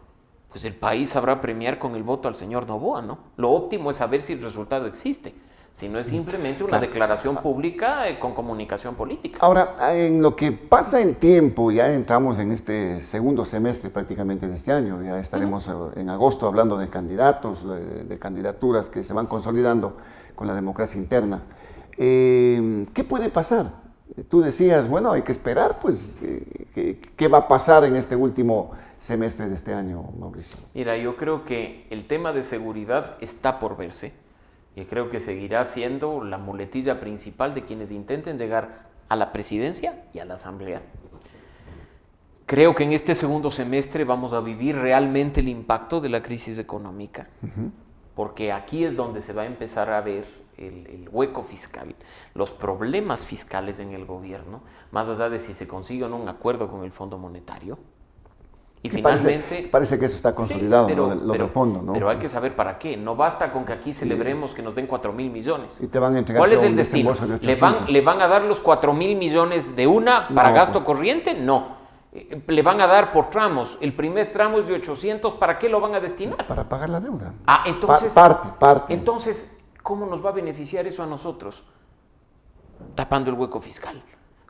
pues el país sabrá premiar con el voto al señor Noboa, ¿no? Lo óptimo es saber si el resultado existe, si no es simplemente una declaración pública con comunicación política. Ahora, en lo que pasa el tiempo, ya entramos en este segundo semestre prácticamente de este año, ya estaremos en agosto hablando de candidatos, de candidaturas que se van consolidando con la democracia interna. ¿Qué puede pasar? Tú decías, bueno, hay que esperar, pues, ¿qué va a pasar en este último semestre de este año, Mauricio? Mira, yo creo que el tema de seguridad está por verse y creo que seguirá siendo la muletilla principal de quienes intenten llegar a la presidencia y a la asamblea. Creo que en este segundo semestre vamos a vivir realmente el impacto de la crisis económica, porque aquí es donde se va a empezar a ver el hueco fiscal, los problemas fiscales en el gobierno, más allá de si se consigue o no un acuerdo con el Fondo Monetario. Y finalmente... Parece que eso está consolidado, sí, lo del fondo, ¿no? Pero hay que saber para qué. No basta con que aquí celebremos que nos den 4.000 millones. Y te van a entregar ¿Cuál es el un destino? desembolso de 800. ¿Le van a dar los 4.000 millones de una para No, gasto pues. corriente? No. Le van a dar por tramos. El primer tramo es de 800. ¿Para qué lo van a destinar? Para pagar la deuda. Ah, entonces... Parte. Entonces, ¿cómo nos va a beneficiar eso a nosotros? Tapando el hueco fiscal.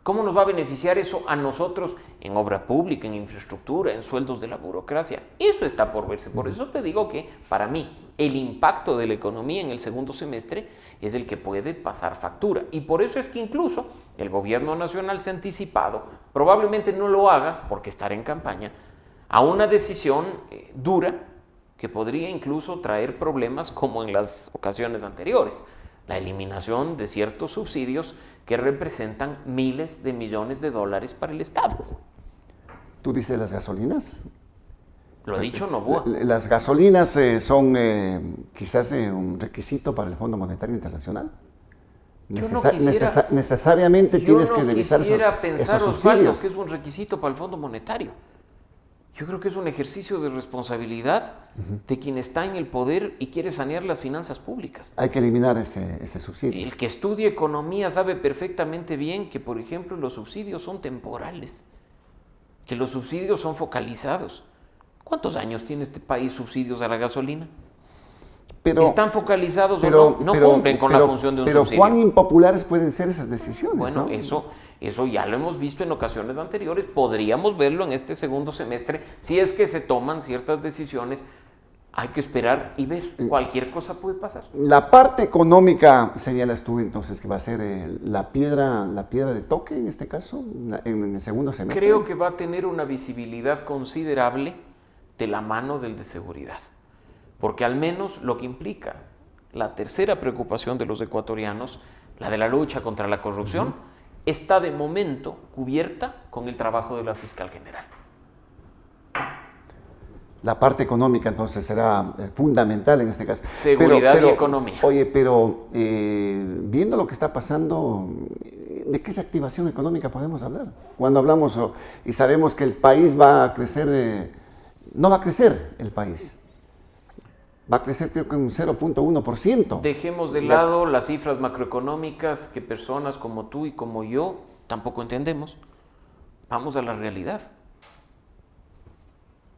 ¿Cómo nos va a beneficiar eso a nosotros en obra pública, en infraestructura, en sueldos de la burocracia? Eso está por verse. Por eso te digo que, para mí, el impacto de la economía en el segundo semestre es el que puede pasar factura. Y por eso es que incluso el gobierno nacional se ha anticipado, probablemente no lo haga porque estará en campaña, a una decisión dura que podría incluso traer problemas como en las ocasiones anteriores. La eliminación de ciertos subsidios que representan miles de millones de dólares para el Estado. ¿Tú dices las gasolinas? Lo ha dicho Noboa. Las gasolinas son quizás un requisito para el Fondo Monetario Internacional. Necesariamente tienes que revisar esos subsidios. Yo no quisiera pensar, Osvaldo, que es un requisito para el Fondo Monetario. Yo creo que es un ejercicio de responsabilidad de quien está en el poder y quiere sanear las finanzas públicas. Hay que eliminar ese subsidio. El que estudie economía sabe perfectamente bien que, por ejemplo, los subsidios son temporales, que los subsidios son focalizados. ¿Cuántos años tiene este país subsidios a la gasolina? ¿Están focalizados o no? No cumplen con la función de un subsidio. Pero ¿cuán impopulares pueden ser esas decisiones? Bueno, ¿no? Eso ya lo hemos visto en ocasiones anteriores. Podríamos verlo en este segundo semestre. Si es que se toman ciertas decisiones, hay que esperar y ver. Cualquier cosa puede pasar. La parte económica, señalas tú entonces, que va a ser la piedra de toque en este caso, en el segundo semestre. Creo que va a tener una visibilidad considerable de la mano del de seguridad. Porque al menos lo que implica la tercera preocupación de los ecuatorianos, la de la lucha contra la corrupción, está de momento cubierta con el trabajo de la fiscal general. La parte económica entonces será fundamental en este caso. Seguridad y economía. Oye, pero viendo lo que está pasando, ¿de qué reactivación económica podemos hablar? Cuando hablamos y sabemos que el país va a crecer, no va a crecer el país. Va a crecer creo que un 0.1%. Dejemos de lado las cifras macroeconómicas que personas como tú y como yo tampoco entendemos. Vamos a la realidad.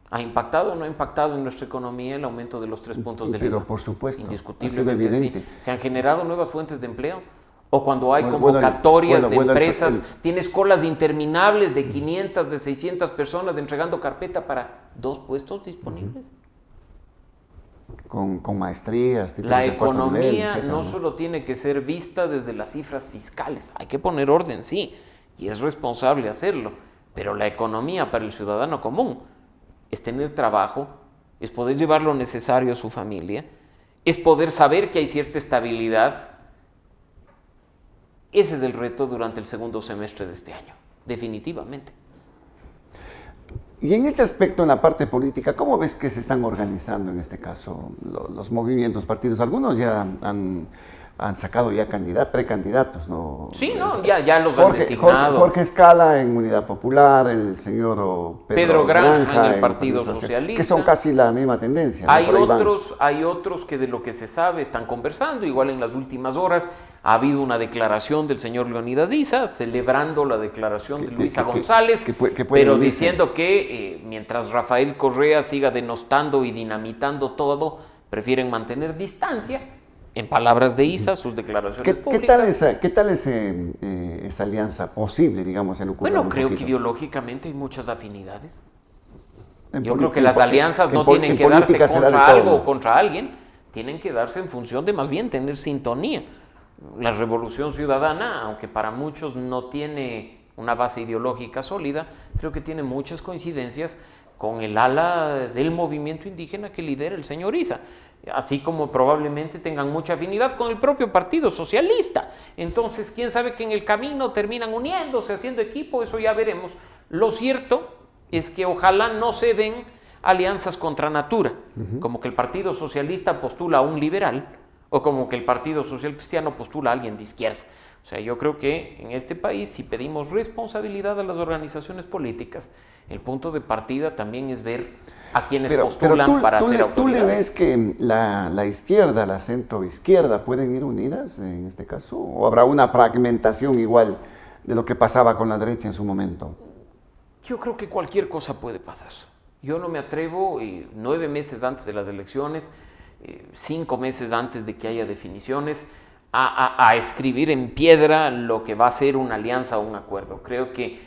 ¿Ha impactado o no ha impactado en nuestra economía el aumento de los 3 puntos del IVA? Pero por supuesto, indiscutiblemente ha sido evidente. Sí. ¿Se han generado nuevas fuentes de empleo? O cuando hay convocatorias de empresas, tienes colas interminables de 500, de 600 personas entregando carpeta para 2 puestos disponibles. Con maestrías. La economía no solo tiene que ser vista desde las cifras fiscales, hay que poner orden, sí, y es responsable hacerlo, pero la economía para el ciudadano común es tener trabajo, es poder llevar lo necesario a su familia, es poder saber que hay cierta estabilidad. Ese es el reto durante el segundo semestre de este año, definitivamente. Y en ese aspecto, en la parte política, ¿cómo ves que se están organizando en este caso los movimientos, partidos? Algunos ya han sacado ya precandidatos, ¿no? Sí, no, ya los han designado. Jorge Escala en Unidad Popular, el señor Pedro Granja en el Partido Socialista. Que son casi la misma tendencia. Hay otros que de lo que se sabe están conversando. Igual en las últimas horas ha habido una declaración del señor Leonidas Issa celebrando la declaración de Luisa González, pero diciendo que mientras Rafael Correa siga denostando y dinamitando todo, prefieren mantener distancia. En palabras de Issa, sus declaraciones públicas. ¿Qué tal esa alianza posible, digamos, en lo Bueno, creo que ideológicamente hay muchas afinidades. Yo creo que las alianzas no tienen que darse contra algo o contra alguien, tienen que darse en función de más bien tener sintonía. La Revolución Ciudadana, aunque para muchos no tiene una base ideológica sólida, creo que tiene muchas coincidencias con el ala del movimiento indígena que lidera el señor Issa, así como probablemente tengan mucha afinidad con el propio Partido Socialista. Entonces, quién sabe que en el camino terminan uniéndose, haciendo equipo, eso ya veremos. Lo cierto es que ojalá no se den alianzas contra natura, como que el Partido Socialista postula a un liberal o como que el Partido Social Cristiano postula a alguien de izquierda. O sea, yo creo que en este país, si pedimos responsabilidad a las organizaciones políticas, el punto de partida también es ver a quienes postulan para ser autoridades. ¿Tú le ves que la izquierda, la centroizquierda, pueden ir unidas en este caso? ¿O habrá una fragmentación igual de lo que pasaba con la derecha en su momento? Yo creo que cualquier cosa puede pasar. Yo no me atrevo, 9 meses antes de las elecciones, 5 meses antes de que haya definiciones, a escribir en piedra lo que va a ser una alianza o un acuerdo. Creo que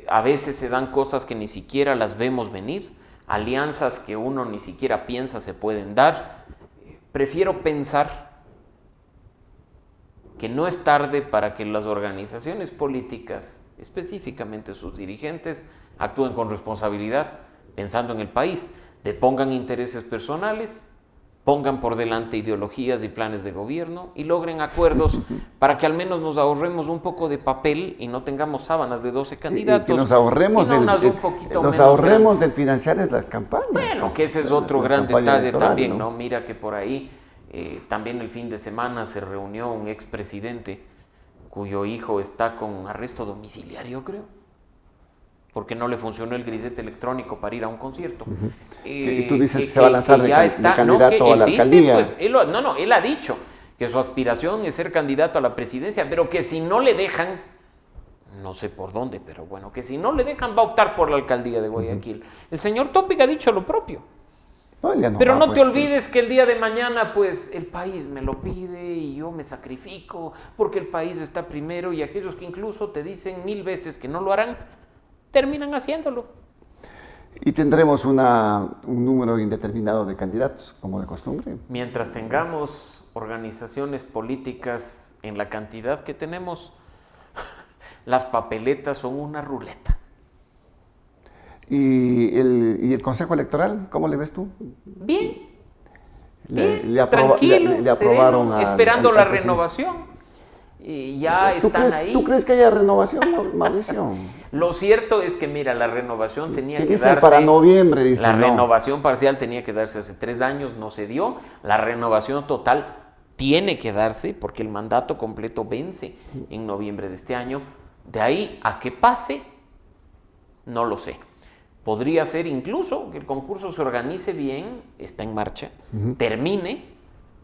a veces se dan cosas que ni siquiera las vemos venir, alianzas que uno ni siquiera piensa se pueden dar. Prefiero pensar que no es tarde para que las organizaciones políticas, específicamente sus dirigentes, actúen con responsabilidad, pensando en el país, depongan intereses personales, pongan por delante ideologías y planes de gobierno y logren acuerdos para que al menos nos ahorremos un poco de papel y no tengamos sábanas de 12 candidatos. Y que nos ahorremos, del financiarles las campañas. Bueno, pues, que ese es otro gran detalle también, ¿no? Mira que por ahí también el fin de semana se reunió un expresidente cuyo hijo está con arresto domiciliario, creo, porque no le funcionó el grillete electrónico para ir a un concierto. Y tú dices que se va a lanzar de candidato a la alcaldía. Pues, él ha dicho que su aspiración es ser candidato a la presidencia, pero que si no le dejan, no sé por dónde, pero bueno, que si no le dejan va a optar por la alcaldía de Guayaquil. El señor Topic ha dicho lo propio. Pero no te olvides que el día de mañana, pues, el país me lo pide y yo me sacrifico porque el país está primero, y aquellos que incluso te dicen 1000 veces que no lo harán, terminan haciéndolo. Y tendremos un número indeterminado de candidatos, como de costumbre. Mientras tengamos organizaciones políticas en la cantidad que tenemos, las papeletas son una ruleta. ¿Y el Consejo Electoral, cómo le ves tú? Bien. Le aprobaron sereno, esperando la renovación. Y ya están ahí. ¿Tú crees que haya renovación, Mauricio? Lo cierto es que, mira, la renovación tenía que darse... para noviembre, dicen. La renovación parcial tenía que darse hace 3 años, no se dio. La renovación total tiene que darse porque el mandato completo vence en noviembre de este año. De ahí a que pase, no lo sé. Podría ser incluso que el concurso se organice bien, está en marcha, termine,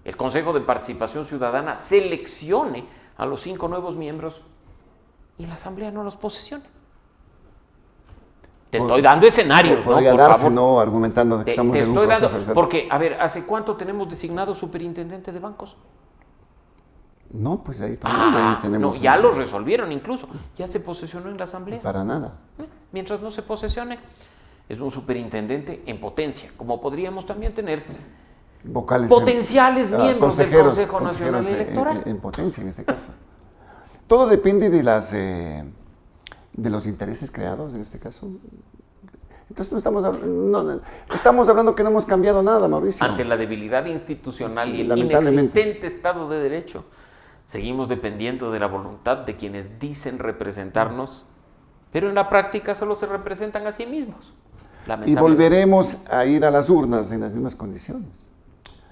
el Consejo de Participación Ciudadana seleccione a los 5 nuevos miembros y la Asamblea no los posesione. Te estoy dando escenarios, ¿no? Podría darse, ¿no? Argumentando de que estamos en un proceso. Porque, a ver, ¿hace cuánto tenemos designado superintendente de bancos? No, pues ahí tenemos... No, ya lo resolvieron incluso. Ya se posesionó en la Asamblea. Para nada. Mientras no se posesione, es un superintendente en potencia, como podríamos también tener vocales potenciales miembros del Consejo Nacional Electoral. En potencia, en este caso. Todo depende de los intereses creados, en este caso. Entonces estamos hablando que no hemos cambiado nada, Mauricio. Ante la debilidad institucional y el inexistente Estado de Derecho, seguimos dependiendo de la voluntad de quienes dicen representarnos, pero en la práctica solo se representan a sí mismos. ¿Y volveremos a ir a las urnas en las mismas condiciones?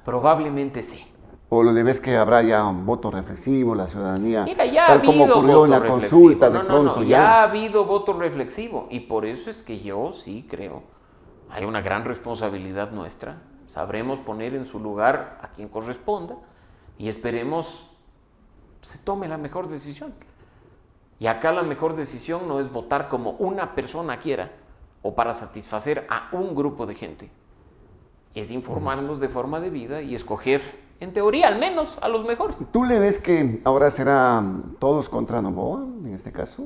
Probablemente sí. ¿O lo ves que habrá ya un voto reflexivo, la ciudadanía, Mira, ya tal como ocurrió en la consulta, de pronto ya? Ya ha habido voto reflexivo, y por eso es que yo sí creo, hay una gran responsabilidad nuestra, sabremos poner en su lugar a quien corresponda, y esperemos se tome la mejor decisión. Y acá la mejor decisión no es votar como una persona quiera, o para satisfacer a un grupo de gente, es informarnos de forma debida y escoger, en teoría al menos, a los mejores. ¿Tú le ves que ahora será todos contra Noboa, en este caso?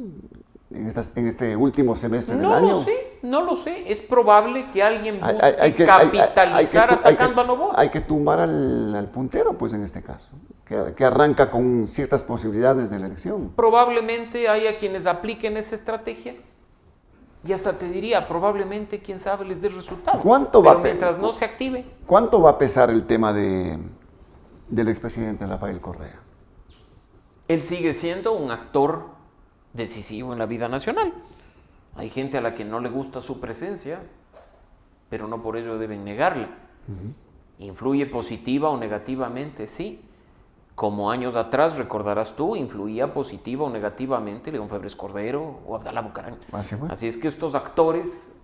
en este último semestre del No año? no lo sé. Es probable que alguien busque Hay que- capitalizar atacando a Novoa. Hay que tumbar al puntero, pues en este caso, que arranca con ciertas posibilidades de la elección. Probablemente haya quienes apliquen esa estrategia. Y hasta te diría, probablemente, quién sabe, les dé resultado. ¿Cuánto va Pero a mientras no se active. ¿Cuánto va a pesar el tema del expresidente Rafael Correa? Él sigue siendo un actor decisivo en la vida nacional. Hay gente a la que no le gusta su presencia, pero no por ello deben negarla. ¿Influye positiva o negativamente? Sí. Como años atrás, recordarás tú, influía positiva o negativamente León Febres Cordero o Abdalá Bucaram. Así es que estos actores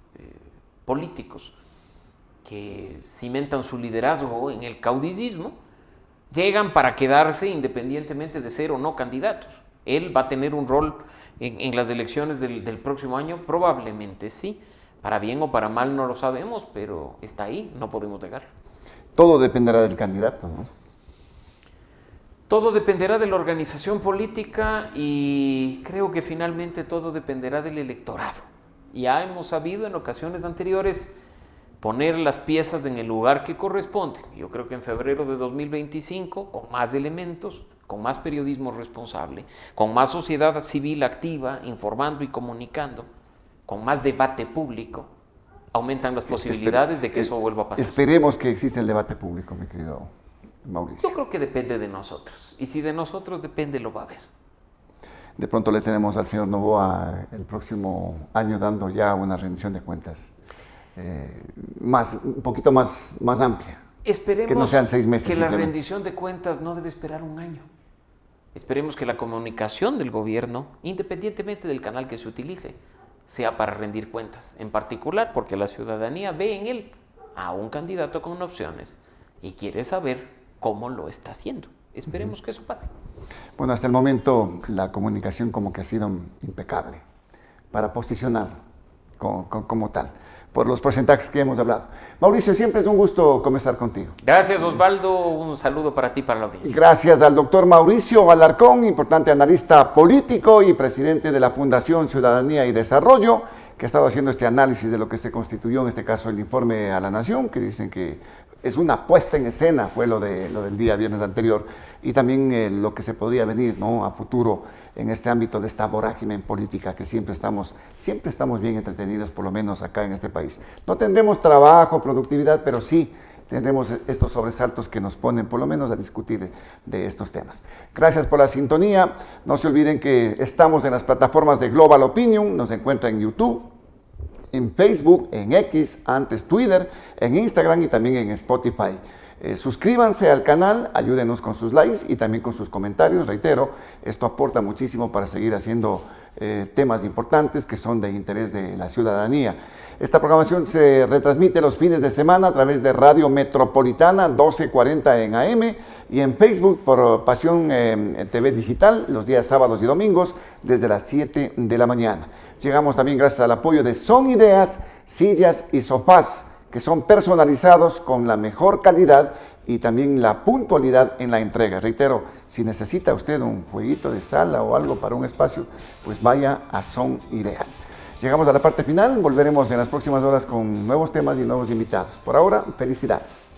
políticos que cimentan su liderazgo en el caudillismo llegan para quedarse independientemente de ser o no candidatos. Él va a tener un rol en las elecciones del próximo año, probablemente sí. Para bien o para mal no lo sabemos, pero está ahí, no podemos negarlo. Todo dependerá del candidato, ¿no? Todo dependerá de la organización política y creo que finalmente todo dependerá del electorado. Ya hemos sabido en ocasiones anteriores poner las piezas en el lugar que corresponde. Yo creo que en febrero de 2025, con más elementos, con más periodismo responsable, con más sociedad civil activa, informando y comunicando, con más debate público, aumentan las posibilidades de que eso vuelva a pasar. Esperemos que exista el debate público, mi querido Mauricio. Yo creo que depende de nosotros. Y si de nosotros depende, lo va a haber. De pronto le tenemos al señor Novoa el próximo año dando ya una rendición de cuentas un poquito más amplia. Esperemos que no sean 6 meses. Que la rendición de cuentas no debe esperar un año. Esperemos que la comunicación del gobierno, independientemente del canal que se utilice, sea para rendir cuentas. En particular porque la ciudadanía ve en él a un candidato con opciones y quiere saber cómo lo está haciendo. Esperemos que eso pase. Bueno, hasta el momento la comunicación como que ha sido impecable para posicionar como tal, por los porcentajes que hemos hablado. Mauricio, siempre es un gusto conversar contigo. Gracias, Osvaldo. Un saludo para ti y para la audiencia. Gracias al doctor Mauricio Alarcón, importante analista político y presidente de la Fundación Ciudadanía y Desarrollo, que ha estado haciendo este análisis de lo que se constituyó, en este caso, el informe a la Nación, que dicen que es una puesta en escena, fue lo del día viernes anterior, y también lo que se podría venir, ¿no?, a futuro en este ámbito de esta vorágine política que siempre estamos bien entretenidos, por lo menos acá en este país. No tendremos trabajo, productividad, pero sí tendremos estos sobresaltos que nos ponen por lo menos a discutir de estos temas. Gracias por la sintonía. No se olviden que estamos en las plataformas de Global Opinion, nos encuentran en YouTube, en Facebook, en X, antes Twitter, en Instagram y también en Spotify. Suscríbanse al canal, ayúdenos con sus likes y también con sus comentarios. Reitero, esto aporta muchísimo para seguir haciendo temas importantes que son de interés de la ciudadanía. Esta programación se retransmite los fines de semana a través de Radio Metropolitana 1240 en AM y en Facebook por Pasión TV Digital los días sábados y domingos desde las 7 de la mañana. Llegamos también gracias al apoyo de Son Ideas, sillas y sofás que son personalizados con la mejor calidad y también la puntualidad en la entrega. Reitero, si necesita usted un jueguito de sala o algo para un espacio, pues vaya a Son Ideas. Llegamos a la parte final, volveremos en las próximas horas con nuevos temas y nuevos invitados. Por ahora, felicidades.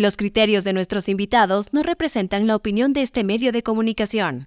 Los criterios de nuestros invitados no representan la opinión de este medio de comunicación.